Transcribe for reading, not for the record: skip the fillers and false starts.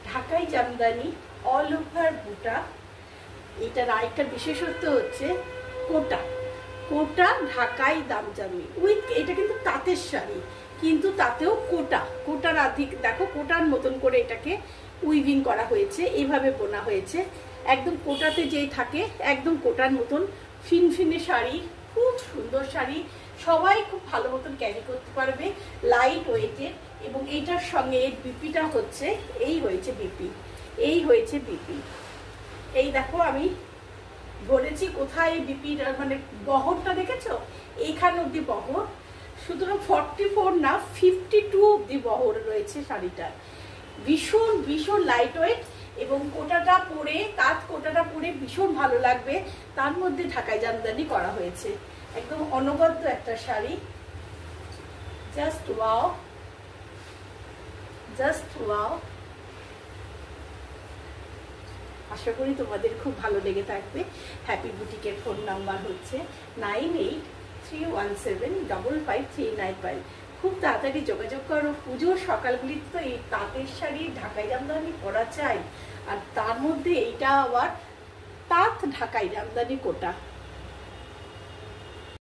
ঢাকাই Jamdani all over বুটা। এটার আরেকটা বিশেষত্ব হচ্ছে কোটা, কোটা ঢাকাই জামদানি উইথ, এটা কিন্তু তাঁতের শাড়ি কিন্তু তাতেও কোটা, কোটার আধিক দেখো, কোটার মতন করে এটাকে উইভিং করা হয়েছে, এইভাবে বোনা হয়েছে। একদম কোটাতে যেই থাকে একদম কোটার মতন ফিনফিনে শাড়ি, খুব সুন্দর শাড়ি, সবাই খুব ভালো মতন ক্যারি করতে পারবে, লাইট ওয়েটের। এবং এইটার সঙ্গে এর বিপিটা হচ্ছে, এই হয়েছে বিপি, এই হয়েছে বিপি। এই দেখো আমি ধরেছি কোথায় বিপির মানে বহরটা দেখেছো, এইখানে অব্দি বহর, সুতরাং 44 না 52 অব্দি বহর রয়েছে শাড়িটার। ভীষণ ভীষণ লাইট ওয়েট এবং কোটাটা পরে, তাঁত কোটাটা পরে ভীষণ ভালো লাগবে। তার মধ্যে ঢাকাই জামদানি করা হয়েছে, একদম অনবদ্য একটা sari. Just wow, just wow. আশা করি তোমাদের খুব ভালো লেগে থাকবে। হ্যাপি বুটিকের ফোন নাম্বার হচ্ছে 9831755395। খুব তাড়াতাড়ি যোগাযোগ করো। পুজোর সকালগুলিতে তো এই তাঁতের শাড়ি ঢাকাই জামদানি পরা চাই, আর তার মধ্যে এইটা আবার তাঁত ঢাকাই জামদানি কোটা।